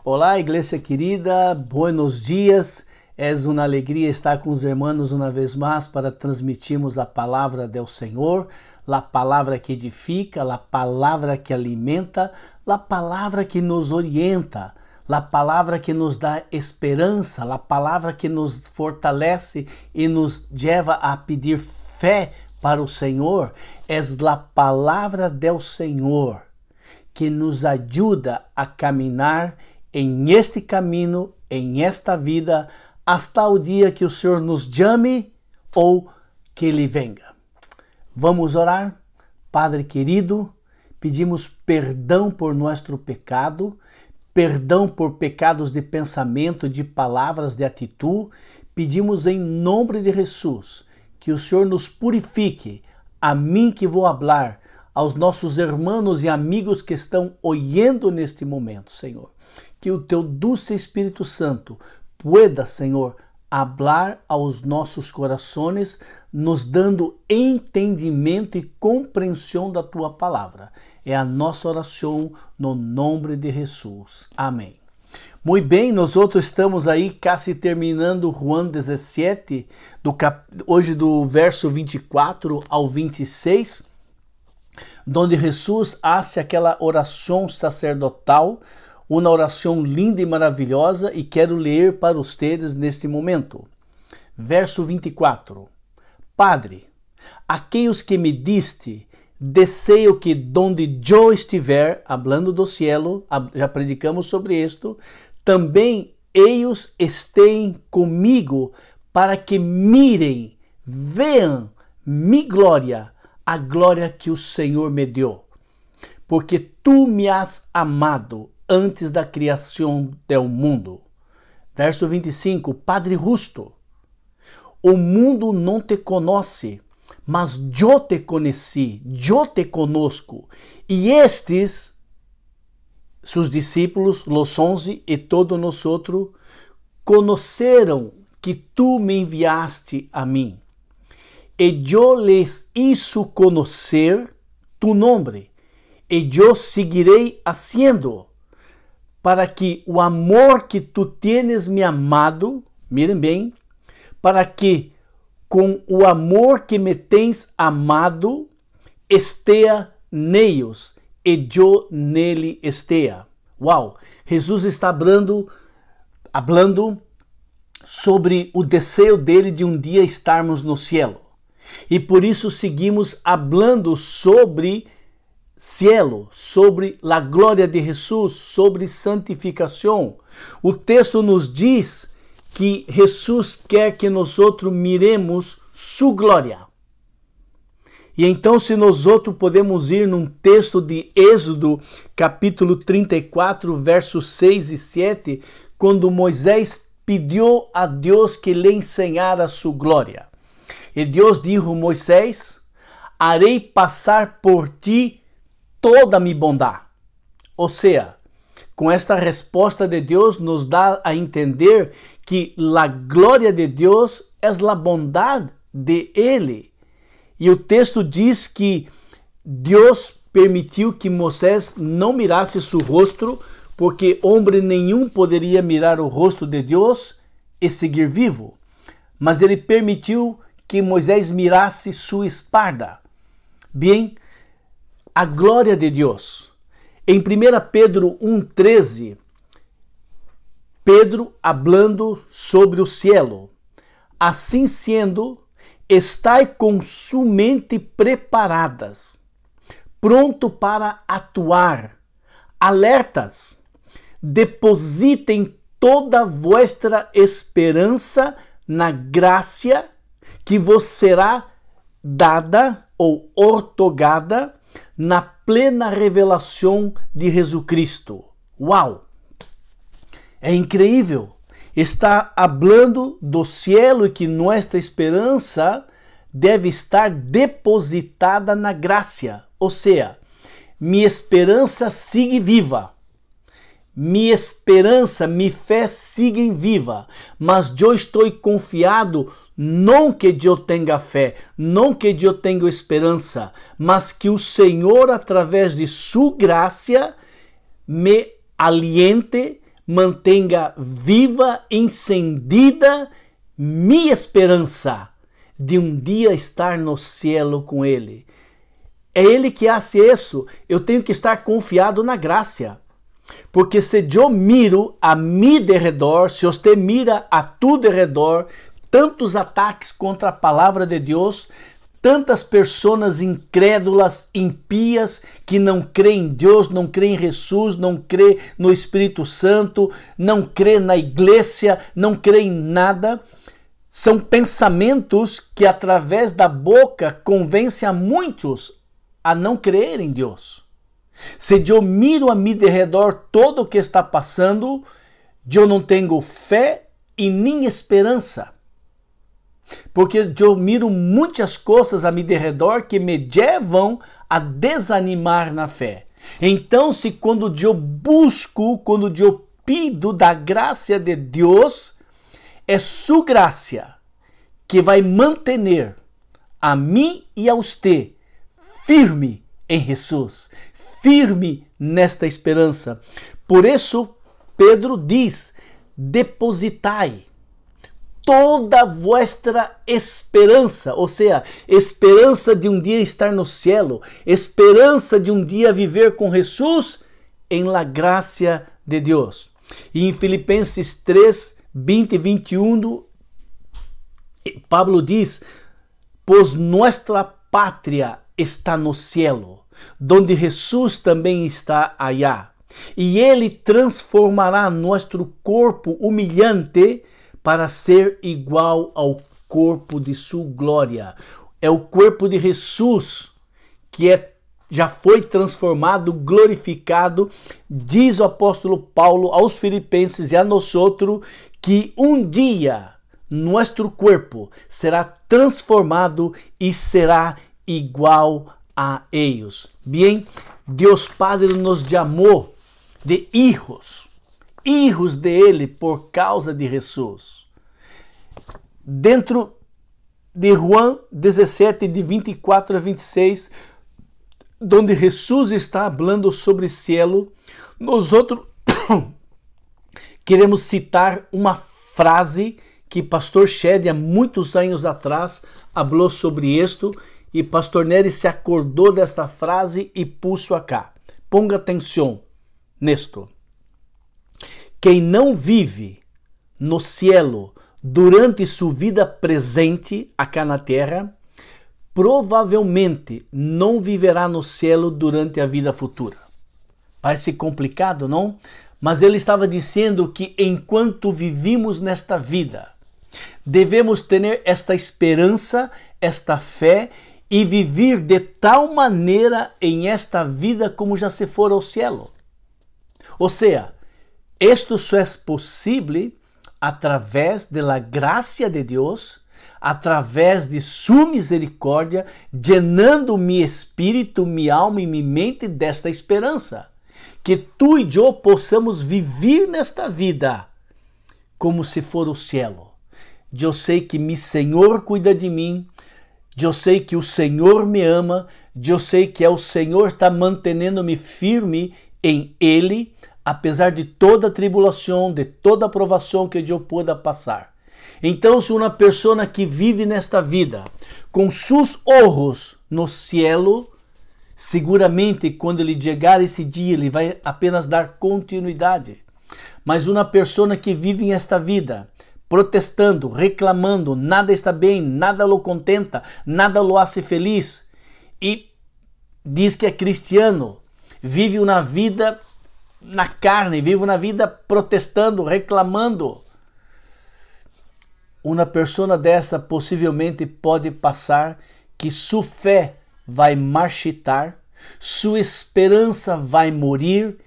Olá, igreja querida, buenos dias. É uma alegria estar com os irmãos uma vez mais para transmitirmos a palavra do Senhor, a palavra que edifica, a palavra que alimenta, a palavra que nos orienta, a palavra que nos dá esperança, a palavra que nos fortalece e nos leva a pedir fé para o Senhor. É a palavra do Senhor que nos ajuda a caminhar em este caminho, em esta vida, hasta o dia que o Senhor nos chame ou que Ele venga. Vamos orar? Padre querido, pedimos perdão por nosso pecado, perdão por pecados de pensamento, de palavras, de atitude. Pedimos em nome de Jesus que o Senhor nos purifique, a mim que vou falar, aos nossos irmãos e amigos que estão ouvindo neste momento, Senhor. Que o teu doce Espírito Santo pueda, Senhor, hablar aos nossos corações, nos dando entendimento e compreensão da tua palavra. É a nossa oração no nome de Jesus. Amém. Muito bem, nós outros estamos aí quase terminando João 17, hoje do verso 24 ao 26, onde Jesus hace aquela oração sacerdotal, uma oração linda e maravilhosa, e quero ler para vocês neste momento. Verso 24. Padre, aqueles que me diste, desejo que donde eu estiver, hablando do cielo, já predicamos sobre isto, também eles estejam comigo, para que mirem, vejam mi glória, a glória que o Senhor me deu. Porque tu me has amado antes da criação do mundo. Verso 25, Padre justo, o mundo não te conhece, mas eu te conheci, eu te conosco. E estes, seus discípulos, os 11 e todos nós outros, conheceram que tu me enviaste a mim. E eu les hizo conhecer tu nome, e eu seguirei haciendo, para que o amor que tu tienes me amado, miren bem, para que com o amor que me tens amado, esteja neles, e eu nele esteja. Uau! Jesus está hablando sobre o desejo dele de um dia estarmos no cielo. E por isso seguimos hablando sobre cielo, sobre a glória de Jesus, sobre santificação. O texto nos diz que Jesus quer que nós miremos sua glória. E então, se nós podemos ir num texto de Êxodo, capítulo 34, versos 6 e 7, quando Moisés pediu a Deus que lhe ensinara sua glória. E Deus disse a Moisés: harei passar por ti toda minha bondade. Ou seja, com esta resposta de Deus nos dá a entender que a glória de Deus é a bondade de Ele. E o texto diz que Deus permitiu que Moisés não mirasse seu rosto, porque homem nenhum poderia mirar o rosto de Deus e seguir vivo. Mas ele permitiu que Moisés mirasse sua espada. Bem, a glória de Deus. Em 1 Pedro 1,13, Pedro hablando sobre o cielo. Assim sendo, estai com sua mente preparadas, pronto para atuar, alertas, depositem toda a vossa esperança na graça que vos será dada ou ortogada na plena revelação de Jesus Cristo. Uau! É incrível! Está hablando do cielo e que nossa esperança deve estar depositada na graça. Ou seja, minha esperança sigue viva. Minha esperança, minha fé sigue viva. Mas eu estou confiado, não que eu tenha fé, não que eu tenha esperança, mas que o Senhor, através de sua graça, me aliente, mantenha viva, encendida minha esperança de um dia estar no cielo com Ele. É Ele que faz isso. Eu tenho que estar confiado na graça. Porque se eu miro a mim de redor, se você mira a tu de redor, tantos ataques contra a palavra de Deus, tantas pessoas incrédulas, impias, que não creem em Deus, não creem em Jesus, não creem no Espírito Santo, não creem na igreja, não creem em nada. São pensamentos que através da boca convencem a muitos a não crer em Deus. Se eu miro a mim de redor todo o que está passando, eu não tenho fé e nem esperança. Porque eu miro muitas coisas a mim de redor que me levam a desanimar na fé. Então, se quando eu busco, quando eu pido da graça de Deus, é sua graça que vai manter a mim e a você firme em Jesus, firme nesta esperança. Por isso, Pedro diz: depositai toda a vossa esperança, ou seja, esperança de um dia estar no cielo, esperança de um dia viver com Jesus em la graça de Deus. E em Filipenses 3, 20 e 21, Pablo diz: pois nossa pátria está no cielo, donde Jesus também está allá, e Ele transformará nosso corpo humilhante para ser igual ao corpo de sua glória. É o corpo de Jesus que já foi transformado, glorificado. Diz o apóstolo Paulo aos Filipenses e a nós outros que um dia nosso corpo será transformado e será igual a eles. Bem, Deus Padre nos chamou de hijos de Ele por causa de Jesus. Dentro de João 17, de 24 a 26, onde Jesus está falando sobre o cielo, nós outros queremos citar uma frase que pastor Shed há muitos anos atrás falou sobre isto, e pastor Nery se acordou desta frase e puso acá. Ponga atenção nisto. Quem não vive no cielo durante sua vida presente acá na terra, provavelmente não viverá no cielo durante a vida futura. Parece complicado, não? Mas ele estava dizendo que enquanto vivimos nesta vida, devemos ter esta esperança, esta fé e viver de tal maneira em esta vida como já se for ao cielo. Ou seja, isto só é possível através da graça de Deus, através de sua misericórdia, llenando meu espírito, minha alma e minha mente desta esperança. Que tu e eu possamos viver nesta vida como se for o cielo. Eu sei que meu Senhor cuida de mim, eu sei que o Senhor me ama, eu sei que o Senhor está mantendo-me firme em Ele, apesar de toda tribulação, de toda provação que eu pueda passar. Então, se uma pessoa que vive nesta vida com seus olhos no cielo, seguramente quando ele chegar esse dia, ele vai apenas dar continuidade. Mas uma pessoa que vive nesta vida protestando, reclamando, nada está bem, nada o contenta, nada o hace feliz, e diz que é cristiano, vive uma vida na carne, vive uma vida protestando, reclamando. Uma pessoa dessa possivelmente pode passar que sua fé vai marchitar, sua esperança vai morrer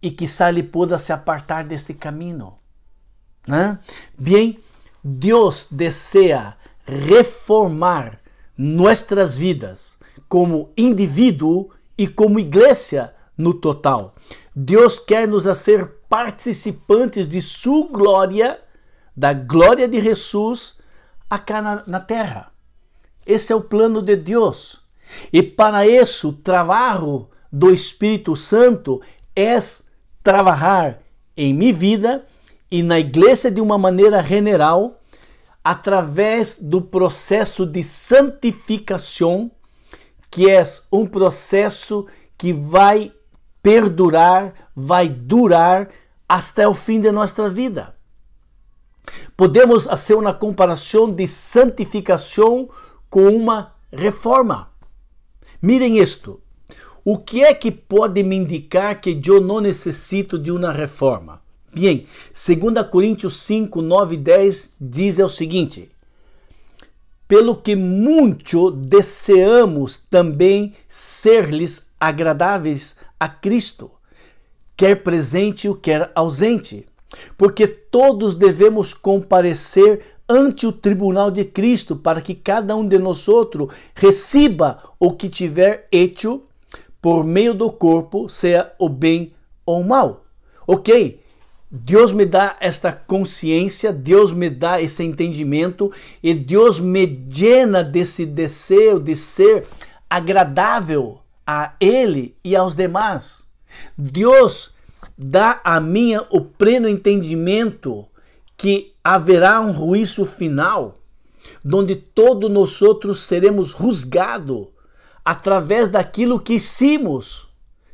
e quizá ele possa se apartar deste caminho. Bem, Deus deseja reformar nossas vidas como indivíduo e como igreja no total. Deus quer nos fazer participantes de sua glória, da glória de Jesus, acá na terra. Esse é o plano de Deus. E para isso, o trabalho do Espírito Santo é trabalhar em minha vida e na igreja de uma maneira general, através do processo de santificação, que é um processo que vai perdurar, vai durar até o fim de nossa vida. Podemos fazer uma comparação de santificação com uma reforma. Mirem isto. O que é que pode me indicar que eu não necessito de uma reforma? Bem, 2 Coríntios 5, 9 e 10 diz o seguinte: pelo que muito desejamos também ser-lhes agradáveis a Cristo, quer presente ou quer ausente, porque todos devemos comparecer ante o tribunal de Cristo, para que cada um de nós receba o que tiver hecho por meio do corpo, seja o bem ou o mal. Ok? Deus me dá esta consciência, Deus me dá esse entendimento e Deus me llena desse desejo de ser agradável a Ele e aos demais. Deus dá a mim o pleno entendimento que haverá um juízo final, onde todos nós seremos julgados através daquilo que hicimos,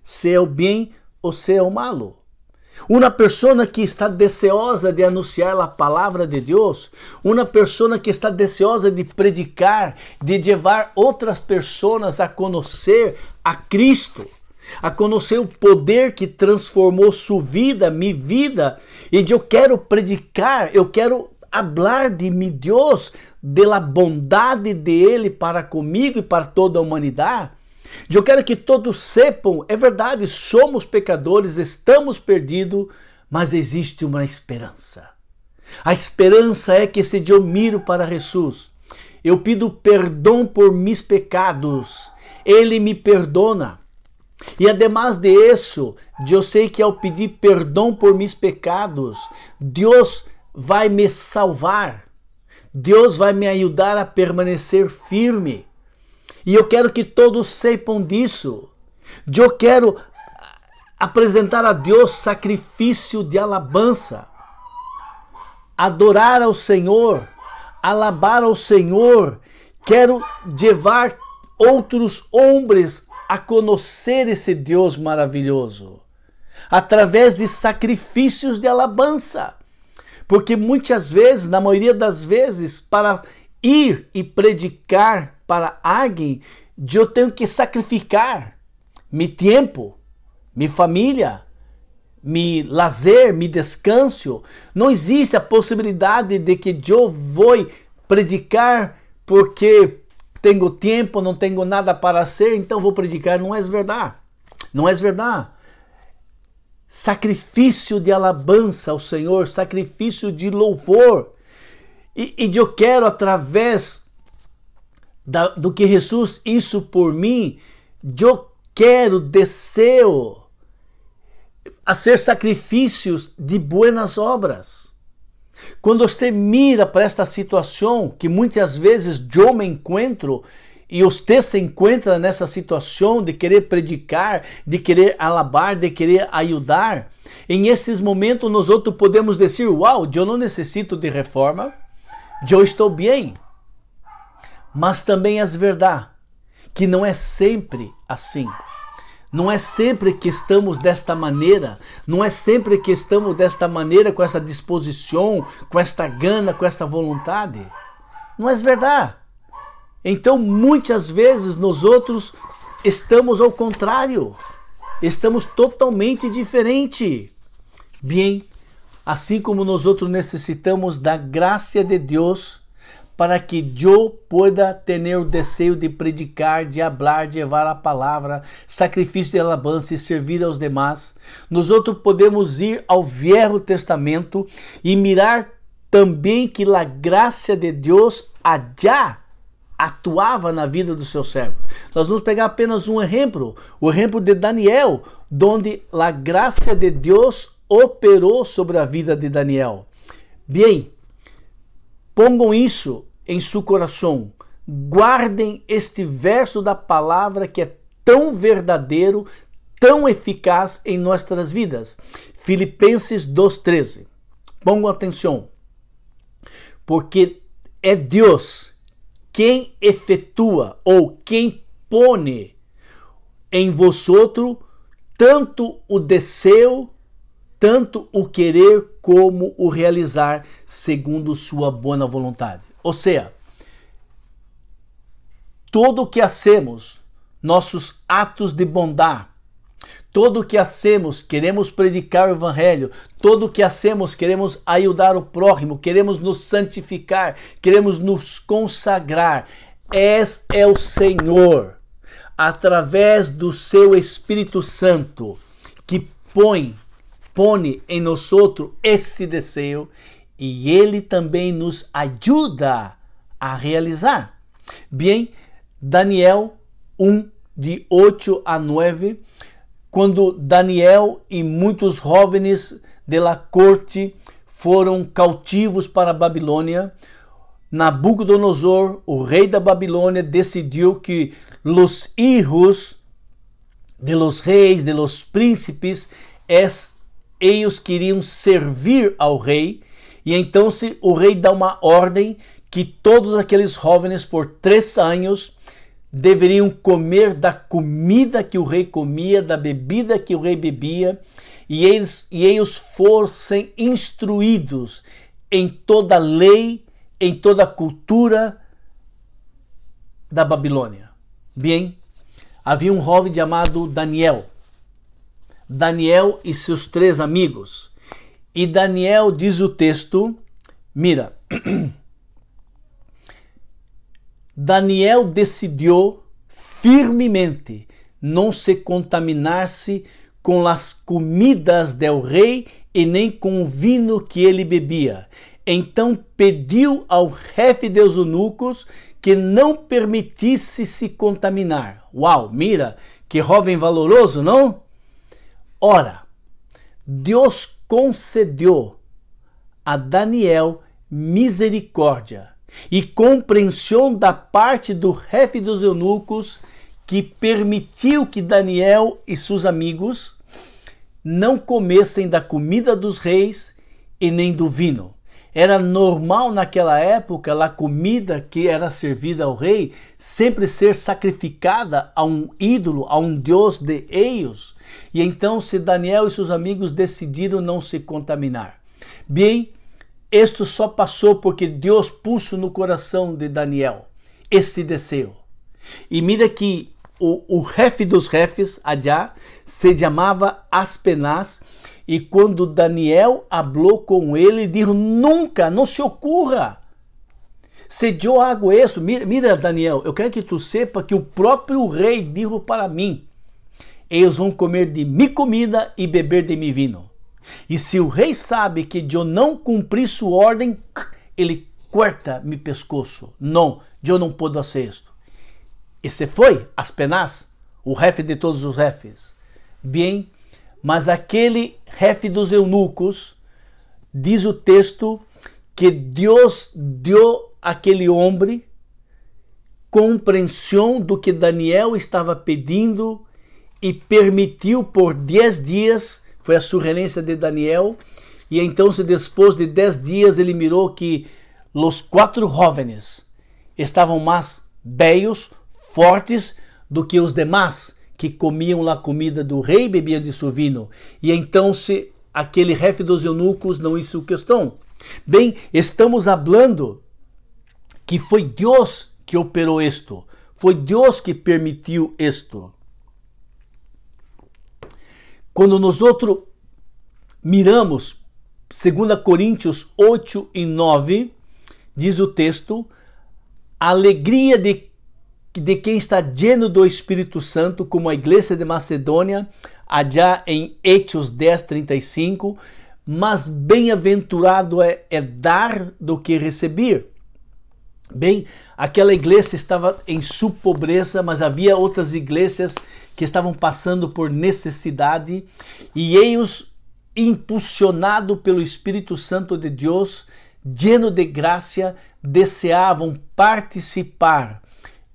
se é o bem ou se é o malo. Uma pessoa que está deseosa de anunciar a palavra de Deus, uma pessoa que está deseosa de predicar, de levar outras pessoas a conhecer a Cristo, a conhecer o poder que transformou sua vida, minha vida, e eu quero predicar, eu quero falar de meu Deus, da bondade dele para comigo e para toda a humanidade. Eu quero que todos sepam, é verdade, somos pecadores, estamos perdidos, mas existe uma esperança. A esperança é que se eu miro para Jesus, eu pido perdão por meus pecados, Ele me perdona. E además de isso, eu sei que ao pedir perdão por meus pecados, Deus vai me salvar, Deus vai me ajudar a permanecer firme. E eu quero que todos sepam disso. Eu quero apresentar a Deus sacrifício de alabança, adorar ao Senhor, alabar ao Senhor. Quero levar outros homens a conhecer esse Deus maravilhoso, através de sacrifícios de alabança. Porque muitas vezes, na maioria das vezes, para ir e predicar para alguém, eu tenho que sacrificar meu tempo, minha família, meu lazer, meu descanso. Não existe a possibilidade de que eu vou predicar porque tenho tempo, não tenho nada para hacer, então vou predicar. Não é verdade. Não é verdade. Sacrifício de alabança ao Senhor, sacrifício de louvor. E eu quero, através do que Jesus hizo por mim, eu quero, desejo fazer sacrifícios de buenas obras. Quando você mira para esta situação, que muitas vezes eu me encontro, e você se encontra nessa situação de querer predicar, de querer alabar, de querer ajudar, em esses momentos nós outros podemos dizer: uau, eu não necessito de reforma, eu estou bem. Mas também é verdade que não é sempre assim. Não é sempre que estamos desta maneira, não é sempre que estamos desta maneira, com essa disposição, com esta gana, com esta vontade. Não é verdade. Então, muitas vezes, nós outros estamos ao contrário. Estamos totalmente diferente. Bem, assim como nós outros necessitamos da graça de Deus para que eu pueda ter o desejo de predicar, de falar, de levar a palavra, sacrifício de alabança e servir aos demais, nós outros podemos ir ao Velho Testamento e mirar também que a graça de Deus allá atuava na vida dos seus servos. Nós vamos pegar apenas um exemplo, o exemplo de Daniel, onde a graça de Deus operou sobre a vida de Daniel. Bem, pongam isso em seu coração, guardem este verso da palavra que é tão verdadeiro, tão eficaz em nossas vidas. Filipenses 2:13. Ponham atenção, porque é Deus quem efetua ou quem põe em vosotros tanto o desejo, tanto o querer como o realizar segundo sua boa vontade. Ou seja, tudo o que hacemos, nossos atos de bondade, tudo o que hacemos, queremos predicar o evangelho, tudo o que hacemos, queremos ajudar o próximo, queremos nos santificar, queremos nos consagrar. É o Senhor, através do seu Espírito Santo, que põe em nós esse desejo, e ele também nos ajuda a realizar. Bem, Daniel 1, de 8 a 9, quando Daniel e muitos jovens da corte foram cautivos para a Babilônia, Nabucodonosor, o rei da Babilônia, decidiu que os filhos de los reis, de los príncipes, eles queriam servir ao rei, e então o rei dá uma ordem que todos aqueles jovens por 3 anos deveriam comer da comida que o rei comia, da bebida que o rei bebia, e eles fossem instruídos em toda a lei, em toda a cultura da Babilônia. Bem, havia um jovem chamado Daniel e seus 3 amigos. E Daniel, diz o texto, mira, Daniel decidiu firmemente não se contaminar-se com as comidas do rei e nem com o vinho que ele bebia. Então pediu ao chefe dos eunucos que não permitisse se contaminar. Uau, mira, que jovem valoroso, não? Ora, Deus concedeu a Daniel misericórdia e compreensão da parte do chefe dos eunucos, que permitiu que Daniel e seus amigos não comessem da comida dos reis e nem do vinho. Era normal naquela época a comida que era servida ao rei sempre ser sacrificada a um ídolo, a um deus de eles. E então Daniel e seus amigos decidiram não se contaminar. Bem, isto só passou porque Deus pôs no coração de Daniel esse desejo. E mira que o chefe dos chefes, allá, se chamava Aspenaz, e quando Daniel falou com ele, disse: nunca, não se ocorra. Se eu hago isso, mira Daniel, eu quero que tu sepa que o próprio rei disse para mim: eles vão comer de minha comida e beber de meu vinho. E se o rei sabe que eu não cumpri sua ordem, ele corta meu pescoço. Não, eu não posso fazer isto. Esse foi Aspenaz, o chefe de todos os chefes. Bem, mas aquele chefe dos eunucos, diz o texto, que Deus deu àquele homem compreensão do que Daniel estava pedindo e permitiu por 10 dias, foi a sugerência de Daniel, e então depois de 10 dias ele mirou que os 4 jovens estavam mais belos, fortes do que os demais, que comiam a comida do rei e bebiam de seu vinho. E então aquele chefe dos eunucos não hizo questão. Bem, estamos falando que foi Deus que operou isto, foi Deus que permitiu isto. Quando nós miramos 2 Coríntios 8 e 9, diz o texto: a alegria de quem está lleno do Espírito Santo, como a igreja de Macedônia, allá em Hechos 10:35, mas bem-aventurado é dar do que receber. Bem, aquela igreja estava em sua pobreza, mas havia outras igrejas que estavam passando por necessidade, e eles, impulsionados pelo Espírito Santo de Deus, lleno de graça, deseavam participar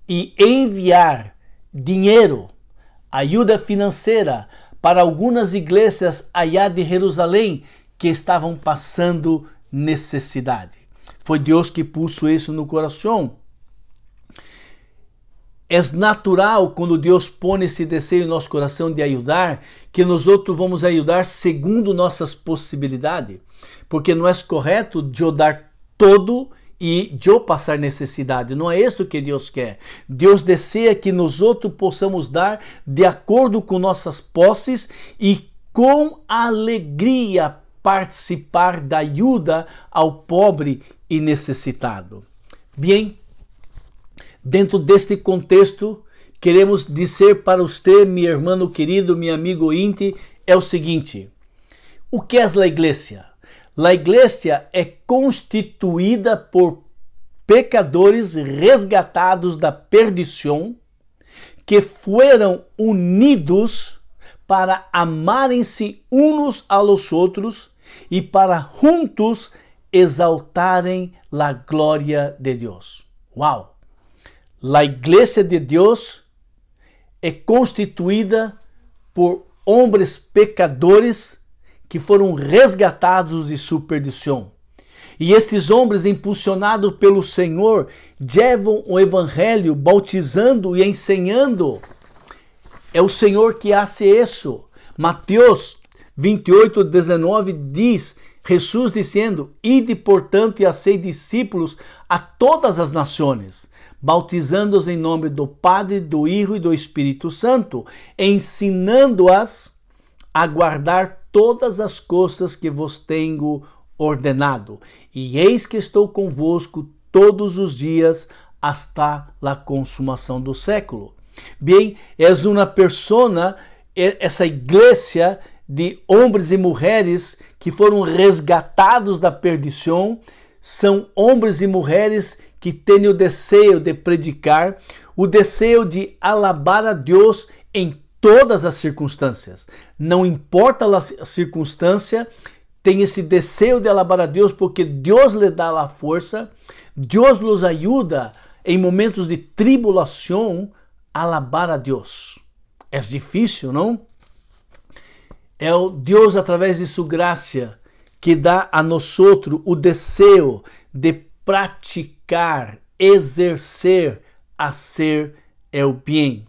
e enviar dinheiro, ajuda financeira, para algumas igrejas allá de Jerusalém que estavam passando necessidade. Foi Deus que puso isso no coração. É natural, quando Deus põe esse desejo em nosso coração de ajudar, que nós outros vamos ajudar segundo nossas possibilidades. Porque não é correto eu dar todo e eu passar necessidade. Não é isso que Deus quer. Deus deseja que nós outros possamos dar de acordo com nossas posses e com alegria participar da ajuda ao pobre e necessitado. Bem, dentro deste contexto, queremos dizer para você, meu irmão querido, meu amigo íntimo, é o seguinte: o que é a igreja? A igreja é constituída por pecadores resgatados da perdição que foram unidos para amarem-se uns aos outros e para juntos exaltarem a glória de Deus. Uau! A igreja de Deus é constituída por homens pecadores que foram resgatados de sua perdição. E estes homens, impulsionados pelo Senhor, levam o evangelho, bautizando e ensinando. É o Senhor que faz isso. Mateus 28:19 diz, Jesus dizendo: ide, portanto, e fazei discípulos a todas as nações, bautizando-os em nome do Padre, do Filho e do Espírito Santo, ensinando-as a guardar todas as coisas que vos tenho ordenado. E eis que estou convosco todos os dias hasta a consumação do século. Bem, é uma persona, essa igreja de homens e mulheres que foram resgatados da perdição, são homens e mulheres que têm o desejo de predicar, o desejo de alabar a Deus em todas as circunstâncias. Não importa a circunstância, tem esse desejo de alabar a Deus porque Deus lhe dá a força, Deus nos ajuda em momentos de tribulação a alabar a Deus. É difícil, não? É o Deus, através de sua graça, que dá a nós outros o desejo de praticar, exercer, fazer o bem.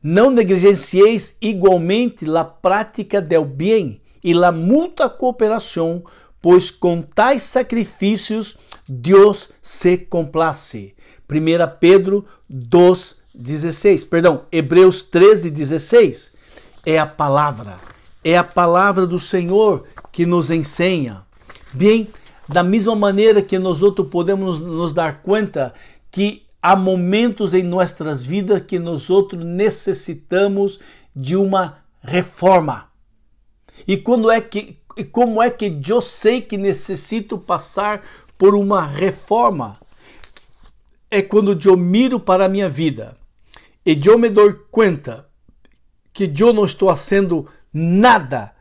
Não negligencieis igualmente a prática del bem e a mútua cooperação, pois com tais sacrifícios Deus se complace. 1 Pedro 2:16, Hebreus 13:16. É a palavra do Senhor que nos ensina. Bem, da mesma maneira que nós outros podemos nos dar conta que há momentos em nossas vidas que nós outros necessitamos de uma reforma. E como é que eu sei que necessito passar por uma reforma? É quando eu miro para a minha vida e eu me dou conta que eu não estou fazendo nada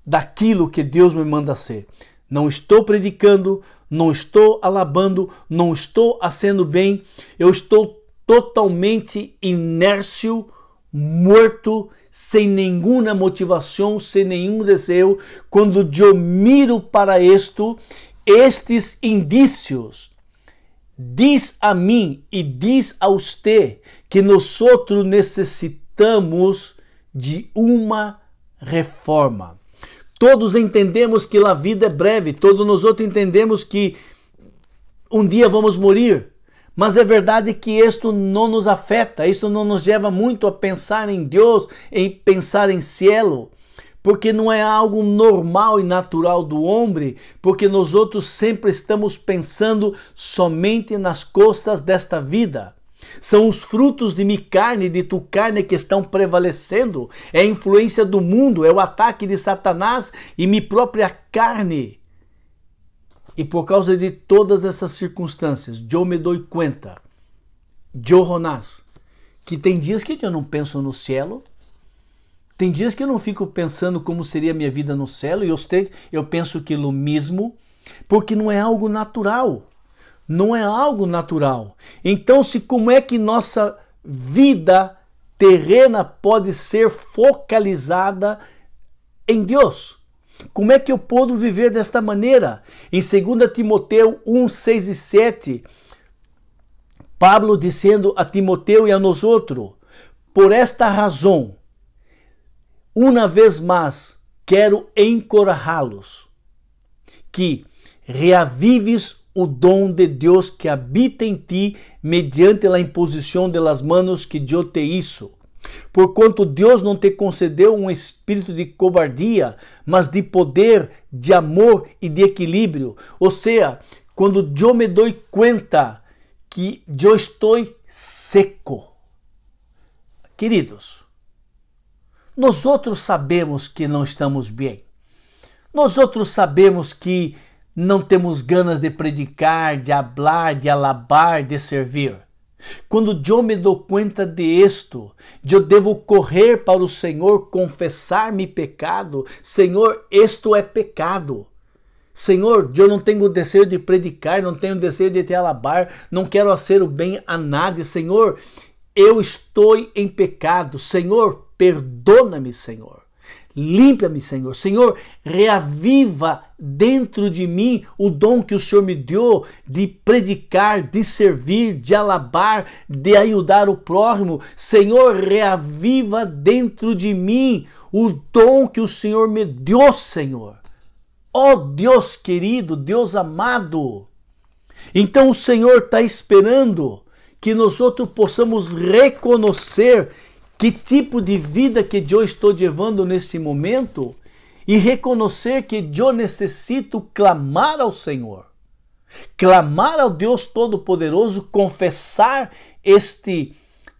daquilo que Deus me manda ser. Não estou predicando, não estou alabando, não estou fazendo bem, eu estou totalmente inércio, morto, sem nenhuma motivação, sem nenhum desejo. Quando eu miro para estes indícios, diz a mim e diz a você que nós outros necessitamos de uma reforma. Todos entendemos que a vida é breve, todos nós outros entendemos que um dia vamos morrer, mas é verdade que isto não nos afeta, isto não nos leva muito a pensar em Deus, em pensar em cielo, porque não é algo normal e natural do homem, porque nós outros sempre estamos pensando somente nas coisas desta vida. São os frutos de minha carne e de tua carne que estão prevalecendo. É a influência do mundo, é o ataque de Satanás e minha própria carne. E por causa de todas essas circunstâncias, eu me dou conta, Jonás, que tem dias que eu não penso no céu, tem dias que eu não fico pensando como seria a minha vida no céu, e eu penso que o mesmo, porque não é algo natural. Não é algo natural. Então, como é que nossa vida terrena pode ser focalizada em Deus. Como é que eu posso viver desta maneira? Em 2 Timoteu 1, 6 e 7, Pablo dizendo a Timoteu e a nós outros: por esta razão, uma vez mais, quero encorajá-los, que reavives o dom de Deus que habita em ti mediante a imposição de las manos que eu te hizo. Porquanto Deus não te concedeu um espírito de cobardia, mas de poder, de amor e de equilíbrio. Ou seja, quando eu me dou conta que eu estou seco. Queridos, nós outros sabemos que não estamos bem. Nós outros sabemos que não temos ganas de predicar, de falar, de alabar, de servir. Quando eu me dou conta de isto, eu devo correr para o Senhor, confessar meu pecado. Senhor, isto é pecado. Senhor, eu não tenho desejo de predicar, não tenho desejo de te alabar, não quero fazer o bem a nada. Senhor, eu estou em pecado. Senhor, perdona-me, Senhor. Limpa-me, Senhor. Senhor, reaviva dentro de mim o dom que o Senhor me deu de predicar, de servir, de alabar, de ajudar o próximo. Senhor, reaviva dentro de mim o dom que o Senhor me deu, Senhor. Ó Deus querido, Deus amado. Então o Senhor está esperando que nós outros possamos reconhecer que tipo de vida que eu estou levando neste momento e reconhecer que eu necessito clamar ao Senhor, clamar ao Deus Todo-Poderoso, confessar este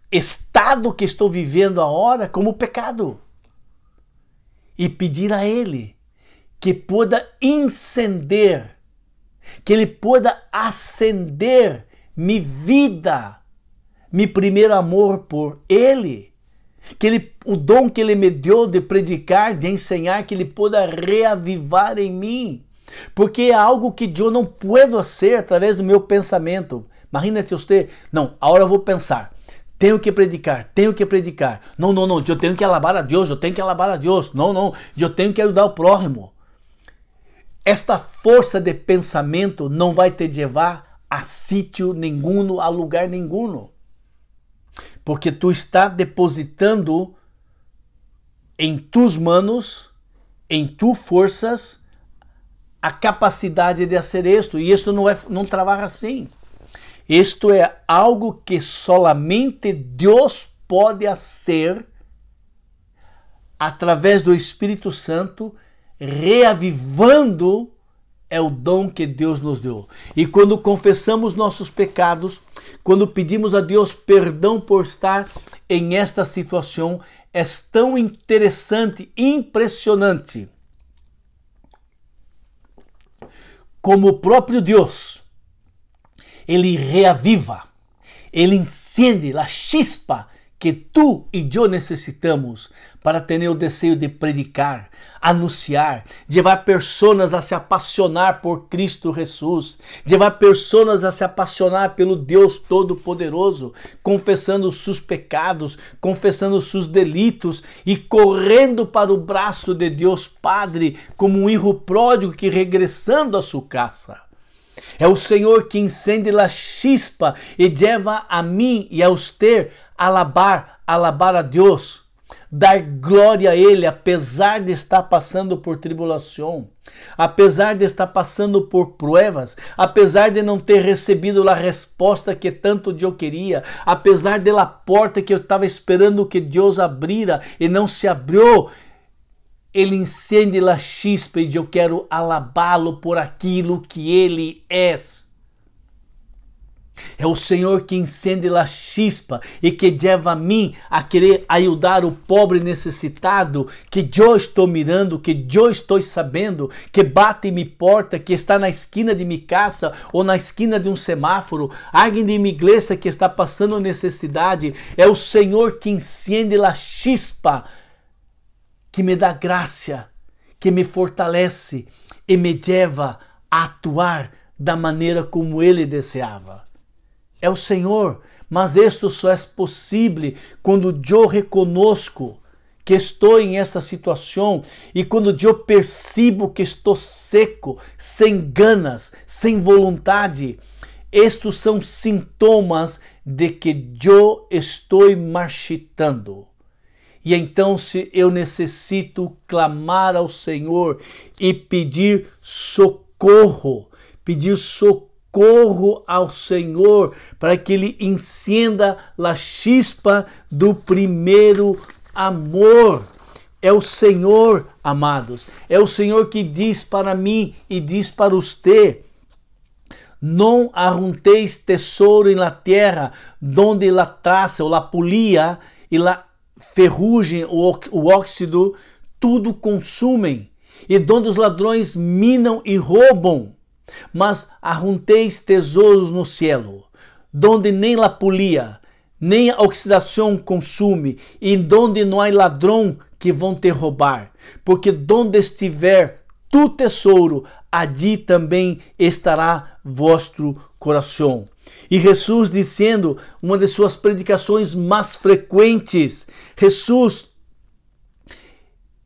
estado que estou vivendo agora como pecado e pedir a Ele que pueda incender, que Ele pueda acender minha vida, meu primeiro amor por Ele, o dom que Ele me deu de predicar, de ensinar, que Ele pueda reavivar em mim, porque é algo que eu não puedo fazer através do meu pensamento. Imagina-te você, não, agora eu vou pensar, tenho que predicar, não, eu tenho que alabar a Deus, não, eu tenho que ajudar o próximo. Esta força de pensamento não vai te levar a sítio nenhum, a lugar nenhum. Porque tu está depositando em tus manos, em tu forças, a capacidade de fazer isto. E isto não trabalha assim. Isto é algo que solamente Deus pode fazer através do Espírito Santo, reavivando é o dom que Deus nos deu. E quando confessamos nossos pecados, quando pedimos a Deus perdão por estar em esta situação, é tão interessante, impressionante, como o próprio Deus, Ele reaviva, Ele encende a chispa que tu e eu necessitamos para ter o desejo de predicar, anunciar, levar pessoas a se apaixonar por Cristo Jesus, levar pessoas a se apaixonar pelo Deus Todo-Poderoso, confessando seus pecados, confessando seus delitos e correndo para o braço de Deus Padre como um filho pródigo que regressando à sua casa. É o Senhor que encende a chispa e leva a mim e a você alabar a Deus, dar glória a Ele, apesar de estar passando por tribulação, apesar de estar passando por provas, apesar de não ter recebido a resposta que tanto eu queria, apesar da porta que eu estava esperando que Deus abrira e não se abriu. Ele encende a chispa e eu quero alabá-lo por aquilo que Ele é. É o Senhor que encende a chispa e que leva a mim a querer ajudar o pobre necessitado que eu estou mirando, que eu estou sabendo, que bate em minha porta, que está na esquina de minha casa ou na esquina de um semáforo, alguém de minha igreja que está passando necessidade. É o Senhor que encende a chispa, que me dá graça, que me fortalece e me leva a atuar da maneira como Ele desejava. é o Senhor. Mas isto só é possível quando eu reconozco que estou em essa situação e quando eu percebo que estou seco, sem ganas, sem vontade. Estes são sintomas de que eu estou marchitando. E então, se eu necessito clamar ao Senhor e pedir socorro ao Senhor para que Ele encenda a chispa do primeiro amor. É o Senhor, amados, é o Senhor que diz para mim e diz para você: não arrunteis tesouro na terra, donde la traça, ou la polia, e la ferrugem, o óxido, tudo consumem, e donde os ladrões minam e roubam. Mas arrunteis tesouros no cielo, donde nem la polia, nem a oxidação consume, e donde não há ladrão que vão te roubar. Porque donde estiver tu tesouro, allí também estará vosso coração. E Jesus dizendo, uma de suas predicações mais frequentes, Jesus,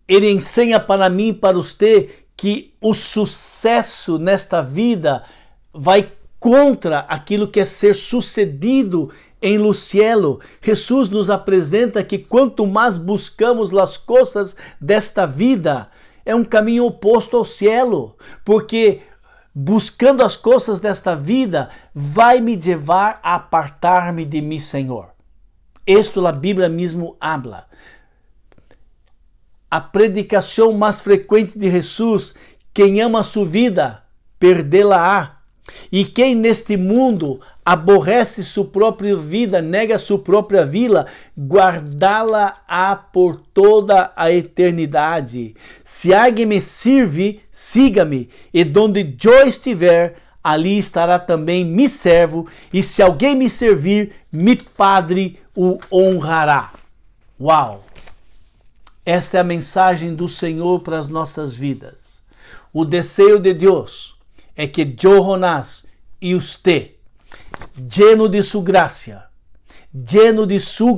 ele ensina para mim e para você que o sucesso nesta vida vai contra aquilo que é ser sucedido em lo cielo. Jesus nos apresenta que quanto mais buscamos as coisas desta vida, é um caminho oposto ao cielo, porque buscando as coisas desta vida vai me levar a apartar-me de mim, Senhor. Isto a Bíblia mesmo habla. A predicação mais frequente de Jesus: quem ama a sua vida, perdê-la-á. E quem neste mundo aborrece sua própria vida, nega sua própria vida, guardá-la-á por toda a eternidade. Se alguém me serve, siga-me, e donde eu estiver, ali estará também mi servo, e se alguém me servir, mi Padre o honrará. Uau! Esta é a mensagem do Senhor para as nossas vidas. O desejo de Deus é que eu, Jonás, e você, lleno de sua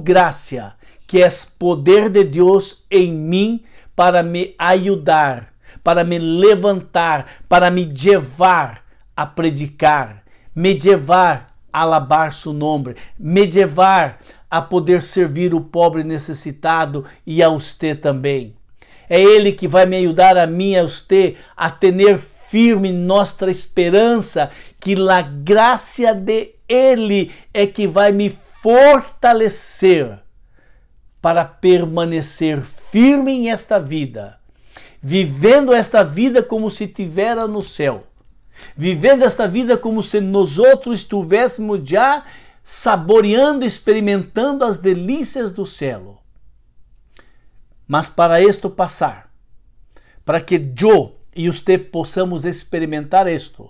graça, que é poder de Deus em mim para me ajudar, para me levantar, para me levar a predicar, me levar a alabar seu nome, me levar a poder servir o pobre necessitado e a você também. É Ele que vai me ajudar a mim e a você a ter firme nossa esperança, que a graça de Ele é que vai me fortalecer para permanecer firme em esta vida, vivendo esta vida como se estivera no céu, vivendo esta vida como se nós outros estivéssemos já saboreando, experimentando as delícias do céu. Mas para isto passar, para que eu e você possamos experimentar isto,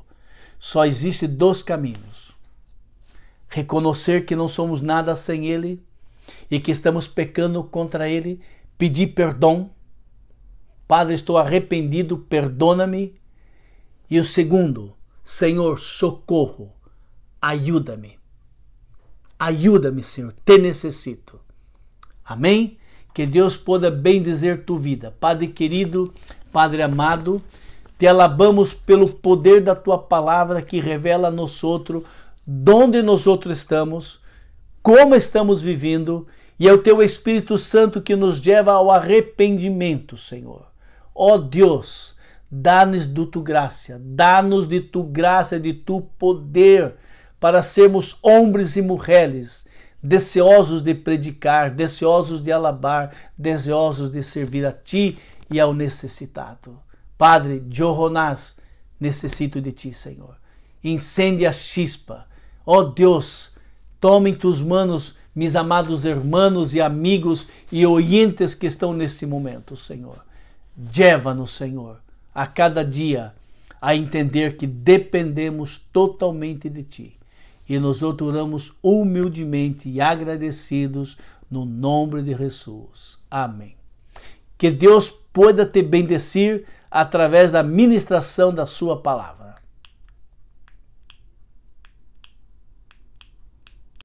só existe dois caminhos: reconhecer que não somos nada sem Ele e que estamos pecando contra Ele, pedir perdão. Padre, estou arrependido, perdona-me. E o segundo: Senhor, socorro, ajuda-me. Ajuda-me, Senhor, te necessito. Amém? Que Deus possa bendizer tua vida. Padre querido, Padre amado, te alabamos pelo poder da tua palavra que revela a nós outros onde nós outros estamos, como estamos vivendo, e é o teu Espírito Santo que nos leva ao arrependimento, Senhor. Ó Deus, dá-nos de tua graça, dá-nos de tua graça e de tu poder para sermos homens e mulheres deseosos de predicar, deseosos de alabar, deseosos de servir a ti e ao necessitado. Padre, Jonás, necessito de ti, Senhor. Incende a chispa. Ó Deus, toma em tuas manos meus amados irmãos e amigos e ouvintes que estão nesse momento, Senhor. Leva-nos, Senhor, a cada dia a entender que dependemos totalmente de ti. E nós oramos humildemente e agradecidos no nome de Jesus. Amém. Que Deus possa te bendecir através da ministração da sua palavra.